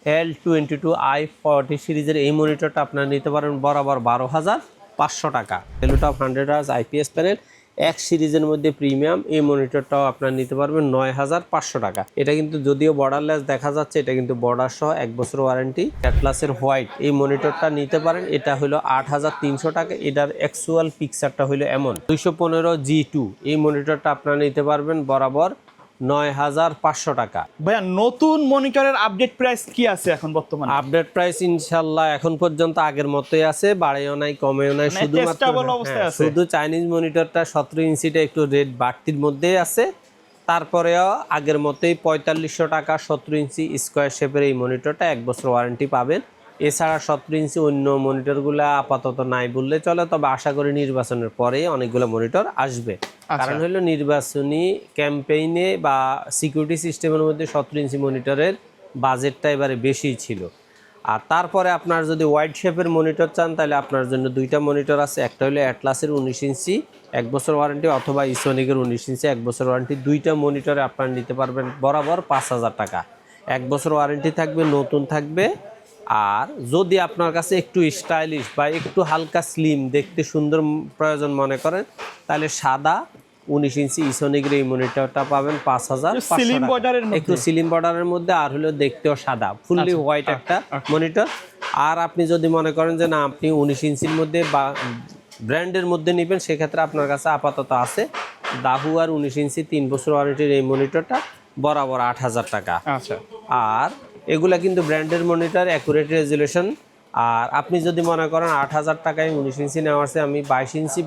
L22i40 সিরিজের এই মনিটরটা আপনারা নিতে পারেন বরাবর 12,500 টাকা। ভ্যালুটপ 100 হার্জ আইপিএস প্যানেল এক সিরিজের মধ্যে প্রিমিয়াম এই মনিটরটাও আপনারা নিতে পারবেন 9,500 টাকা। এটা কিন্তু যদিও বর্ডারলেস দেখা যাচ্ছে, এটা কিন্তু বর্ডার সহ 1 বছর ওয়ারেন্টি। অ্যাটলাসের হোয়াইট এই মনিটরটা নিতে পারেন, এটা হলো 8,300 টাকা। এটার অ্যাকচুয়াল পিকচারটা হলো এমন। 215G2 এই মনিটরটা আপনারা নিতে পারবেন বরাবর 9,500 টাকা। ভাইয়া নতুন মনিটরের আপডেট প্রাইস কি আছে এখন বর্তমানে? আপডেট প্রাইস ইনশাআল্লাহ এখন পর্যন্ত আগের মতোই আছে, বাড়েও নাই কমেও নাই, শুধু চাইনিজ মনিটরটা 17 ইঞ্চিটা একটু রেট বাড়তির মধ্যেই আছে। তারপরেও আগের মতোই 4500 টাকা 17 ইঞ্চি স্কোয়ার শেপের এই মনিটরটা 1 বছর ওয়ারেন্টি পাবেন। এছাড়া 17 ইঞ্চি অন্য মনিটরগুলো আপাতত নাই বললে চলে, তবে আশা করি নির্বাচনের পরে অনেকগুলো মনিটর আসবে। কারণ হলো নির্বাচনী ক্যাম্পেইনে বা সিকিউরিটি সিস্টেমের মধ্যে 17 ইঞ্চি মনিটরের বাজেটটা এবারে বেশি ছিল। আর তারপরে আপনার যদি ওয়াইড শেপের মনিটর চান তাহলে আপনার জন্য দুইটা মনিটর আছে, একটা হলো অ্যাটলাসের 19 ইঞ্চি 1 বছর ওয়ারেন্টি অথবা ইসোনিকের 19 ইঞ্চি 1 বছর ওয়ারেন্টি। দুইটা মনিটরে আপনারা নিতে পারবেন বরাবর 5,000 টাকা। 1 বছর ওয়ারেন্টি থাকবে, নতুন থাকবে। আর যদি আপনার কাছে একটু স্টাইলিশ বা একটু হালকা স্লিম দেখতে সুন্দর প্রয়োজন মনে করেন তাহলে সাদা 19 ইঞ্চি ইসোনিকের এই মনিটরটা পাবেন 5,500 টাকা। একটু সিলিম বর্ডারের মধ্যে আর হলো দেখতেও সাদা, ফুললি হোয়াইট একটা মনিটর। আর আপনি যদি মনে করেন যে না আপনি 19 ইঞ্চির মধ্যে বা ব্র্যান্ডের মধ্যে নেবেন, সেক্ষেত্রে আপনার কাছে আপাতত আছে দাহু আর 19 ইঞ্চি 3 বছর ওয়ারেন্টির এই মনিটরটা বরাবর 8,000 টাকা। আচ্ছা, আর এগুলা কিন্তু ব্র্যান্ডের মনিটর, অ্যাকুরেট রেজুলেশন। আর আপনি যদি মনে করেন 8,000 টাকায় 19 ইঞ্চি নেওয়া আছে, আমি 22 ইঞ্চি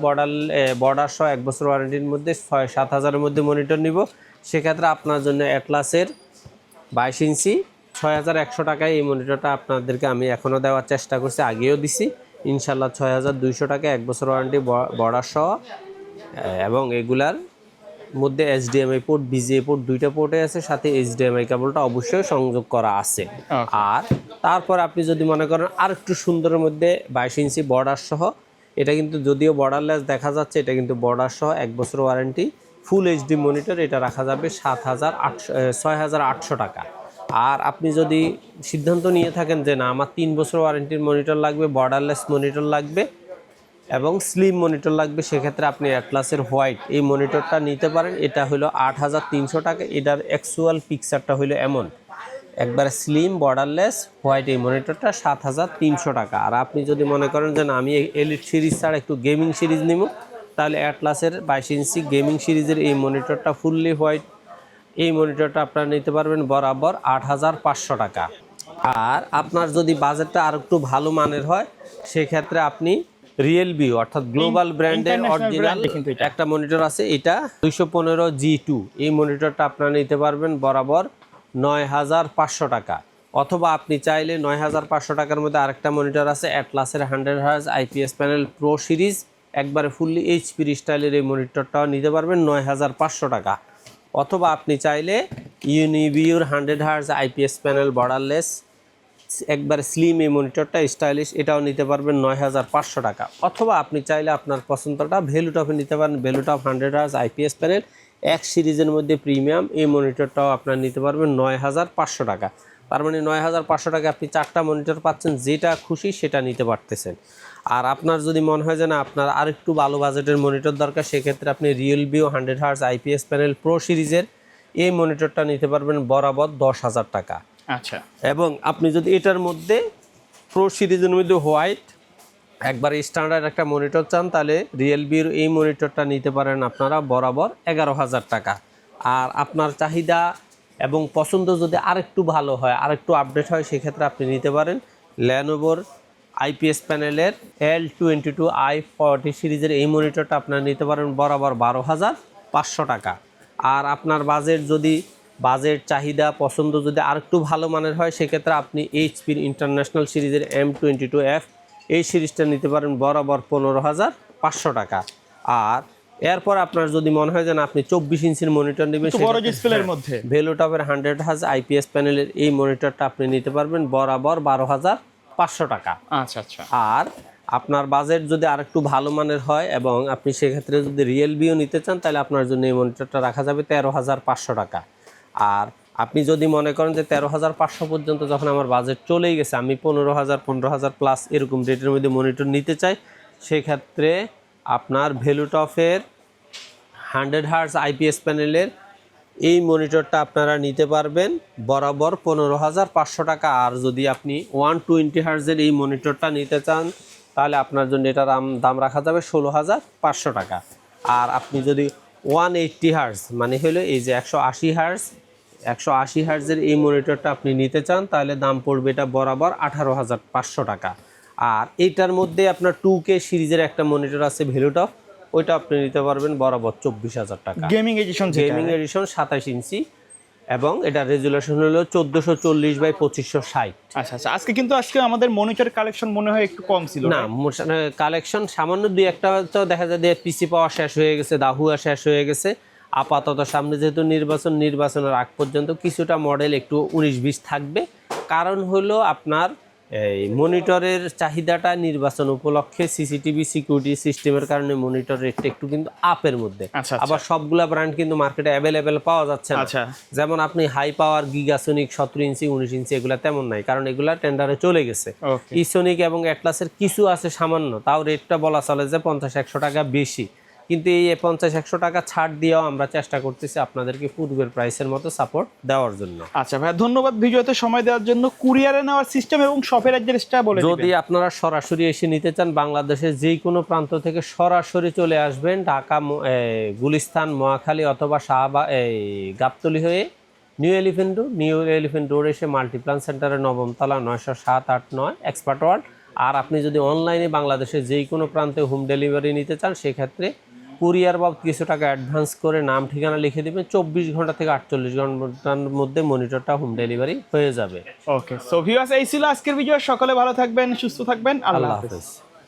বর্ডার সহ 1 বছর ওয়ারেন্টির মধ্যে 6-7,000-এর মধ্যে মনিটর নিব, সেক্ষেত্রে আপনার জন্য অ্যাটলাসের 22 ইঞ্চি 6,100 টাকায় এই মনিটরটা আপনাদেরকে আমি এখনও দেওয়ার চেষ্টা করছি, আগেও দিছি ইনশাল্লাহ 6,200 টাকায় 1 বছর ওয়ারেন্টি বর্ডার সহ। এবং এগুলার মধ্যে HDMI পোর্ট, BGA পোর্ট দুইটা পোর্টে আছে, সাথে HDMI কেবলটা অবশ্যই সংযোগ করা আছে। আর তারপর আপনি যদি মনে করেন আর একটু সুন্দরের মধ্যে 22 ইঞ্চি বর্ডার সহ, এটা কিন্তু যদিও বর্ডারলেস দেখা যাচ্ছে, এটা কিন্তু বর্ডার সহ 1 বছর ওয়ারেন্টি ফুল HD মনিটর, এটা রাখা যাবে 6,800 টাকা। আর আপনি যদি সিদ্ধান্ত নিয়ে থাকেন যে না আমার 3 বছর ওয়ারেন্টির মনিটর লাগবে, বর্ডারলেস মনিটর লাগবে এবং স্লিম মনিটর লাগবে, সেক্ষেত্রে আপনি অ্যাটলাসের হোয়াইট এই মনিটরটা নিতে পারেন। এটা হলো 8,300 টাকা। এটার অ্যাকচুয়াল পিকচারটা হলো এমন, একবারে স্লিম বর্ডারলেস হোয়াইট এই মনিটরটা 7,300 টাকা। আর আপনি যদি মনে করেন যে না আমি এলিট সিরিজ ছাড়া একটু গেমিং সিরিজ নিব, তাহলে অ্যাটলাসের 22 ইঞ্চি গেমিং সিরিজের এই মনিটরটা ফুললি হোয়াইট এই মনিটরটা আপনারা নিতে পারবেন বরাবর 8,500 টাকা। আর আপনার যদি বাজেটটা আর একটু ভালো মানের হয়, সেক্ষেত্রে আপনি রিয়েলভিউ অর্থাৎ গ্লোবাল ব্র্যান্ডের অরিজিনাল একটা মনিটর আছে, এটা 215G2 এই মনিটরটা আপনারা নিতে পারবেন বরাবর 9,500 টাকা। অথবা আপনি চাইলে 9,500 টাকার মধ্যে আরেকটা মনিটর আছে অ্যাটলাসের 100 hertz IPS panel pro series, একবারে ফুললি HP স্টাইলের এই মনিটরটাও নিতে পারবেন 9,500 টাকা। অথবা আপনি চাইলে ইউনিভিউর 100 হার্জ আইপিএস প্যানেল বর্ডারলেস একবার স্লিম এই মনিটরটা স্টাইলিশ, এটাও নিতে পারবেন 9,500 টাকা। অথবা আপনি চাইলে আপনার পছন্দটা ভ্যালুটপে নিতে পারেন, ভ্যালুটপ 100 হার্জ আইপিএস প্যানেল এক সিরিজের মধ্যে প্রিমিয়াম এই মনিটরটাও আপনার নিতে পারবেন 9,500 টাকা। তার মানে 9,500 টাকা আপনি 4টা মনিটর পাচ্ছেন, যেটা খুশি সেটা নিতে পারতেছেন। আর আপনার যদি মনে হয় যে না আপনার আর একটু ভালো বাজেটের মনিটর দরকার, সেক্ষেত্রে আপনি রিয়েলভিউ 100 হার্জ আইপিএস প্যানেল প্রো সিরিজের এই মনিটরটা নিতে পারবেন বরাবর 10,000 টাকা। আচ্ছা, এবং আপনি যদি এটার মধ্যে প্রো সিরিজের মধ্যে হোয়াইট একবার স্ট্যান্ডার্ড একটা মনিটর চান, তাহলে রিয়েলমির এই মনিটরটা নিতে পারেন আপনারা বরাবর 11,000 টাকা। আর আপনার চাহিদা এবং পছন্দ যদি আরেকটু ভালো হয়, আরেকটু আপডেট হয়, সেক্ষেত্রে আপনি নিতে পারেন ল্যানোভোর আইপিএস প্যানেলের L22i40 সিরিজের এই মনিটরটা আপনারা নিতে পারেন বরাবর 12,500 টাকা। আর আপনার বাজেট চাহিদা পছন্দ যদি আরেকটু ভালো মানের হয়, সেক্ষেত্রে আপনি HPর ইন্টারন্যাশনাল সিরিজের M22F এই সিরিজটা নিতে পারেন বরাবর 15,500 টাকা। আর এরপর আপনার যদি মনে হয় যে না আপনি 24 ইঞ্চির মনিটর নেবেন, ভ্যালুটপের 100 হার্জ আইপিএস প্যানেলের এই মনিটরটা আপনি নিতে পারবেন বরাবর 12,500 টাকা। আচ্ছা আচ্ছা। আর আপনার বাজেট যদি আরেকটু ভালো মানের হয় এবং আপনি সেক্ষেত্রে যদি রিয়েলমিও নিতে চান, তাহলে আপনার জন্য এই মনিটরটা রাখা যাবে 13,500 টাকা। আর আপনি যদি মনে করেন যে 13,500 পর্যন্ত যখন আমার বাজেট চলেই গেছে, আমি 15,000 প্লাস এরকম রেটের মধ্যে মনিটর নিতে চাই, সেক্ষেত্রে আপনার ভ্যালুটপের 100 হার্জ আইপিএস প্যানেলের এই মনিটরটা আপনারা নিতে পারবেন বরাবর 15,500 টাকা। আর যদি আপনি 120 হার্জের এই মনিটরটা নিতে চান তাহলে আপনার জন্য এটার দাম রাখা যাবে 16,500 টাকা। আর আপনি যদি 180 হার্জ মানে হলো এই যে 180 হার্জের এই মনিটরটা আপনি নিতে চান তাহলে দাম পড়বে এটা বরাবর 18,500 টাকা। আর এইটার মধ্যে আপনার 2K সিরিজের একটা মনিটর আছে ভ্যালুটপ, ওইটা আপনি নিতে পারবেন বরাবর 24,000 টাকা। গেমিং এডিশন, 27 ইঞ্চি এবং এটা রেজুলেশন হলো 1440x2560। আচ্ছা আজকে আমাদের মনিটর কালেকশন মনে হয় একটু কম ছিল না, কালেকশন সামান্য দুই একটা তো দেখা যায় যে পিসি পাওয়া শেষ হয়ে গেছে, দাহুয়া শেষ হয়ে গেছে। আপাতত সামনে যেহেতু নির্বাচনের আগ পর্যন্ত কিছুটা মডেল একটু 19-20 থাকবে। কারণ হলো আপনার এই মনিটরের চাহিদাটা নির্বাচন উপলক্ষে সিসিটিভি সিকিউরিটি সিস্টেমের কারণে মনিটর রেটটা একটু কিন্তু আপের মধ্যে। আবার সবগুলা ব্র্যান্ড কিন্তু মার্কেটে অ্যাভেলেবেল পাওয়া যাচ্ছে না। যেমন আপনি হাই পাওয়ার গিগাসোনিক 17 ইঞ্চি 19 ইঞ্চি এগুলা তেমন নাই, কারণ এগুলা টেন্ডারে চলে গেছে। ইসোনিক এবং অ্যাটলাসের কিছু আছে সামান্য, তাও রেটটা বলা চলে যে 50-100 টাকা বেশি। কিন্তু এই 50-100 টাকা ছাড় দিয়েও আমরা চেষ্টা করতেছি আপনাদেরকে পূর্বের প্রাইসের মতো সাপোর্ট দেওয়ার জন্য। আচ্ছা ভাই, ধন্যবাদ ভিডিওতে সময় দেওয়ার জন্য। কুরিয়ারে নেওয়ার সিস্টেম এবং শপের অ্যাড্রেসটা বলে দিবেন। যদি আপনারা সরাসরি এসে নিতে চান, বাংলাদেশের যে কোনো প্রান্ত থেকে সরাসরি চলে আসবেন ঢাকা গুলিস্তান, মহাখালী অথবা গাবতলী হয়ে নিউ এলিফ্যান্ট রোড এসে মাল্টিপ্লান সেন্টারের 9ম তলা 907-8-9 এক্সপার্ট ওয়ার্ল্ড। আর আপনি যদি অনলাইনে বাংলাদেশের যেই কোনো প্রান্তে হোম ডেলিভারি নিতে চান সেক্ষেত্রে কুরিয়ার বাবদ কিছু টাকা অ্যাডভান্স করে নাম ঠিকানা লিখে দেবেন, 24 ঘন্টা থেকে 48 ঘন্টার মধ্যে মনিটরটা হোম ডেলিভারি হয়ে যাবে। ওকে, সো ভিউয়ার্স, এই ছিল আজকের ভিডিও। সকলে ভালো থাকবেন, সুস্থ থাকবেন, আল্লাহ হাফেজ।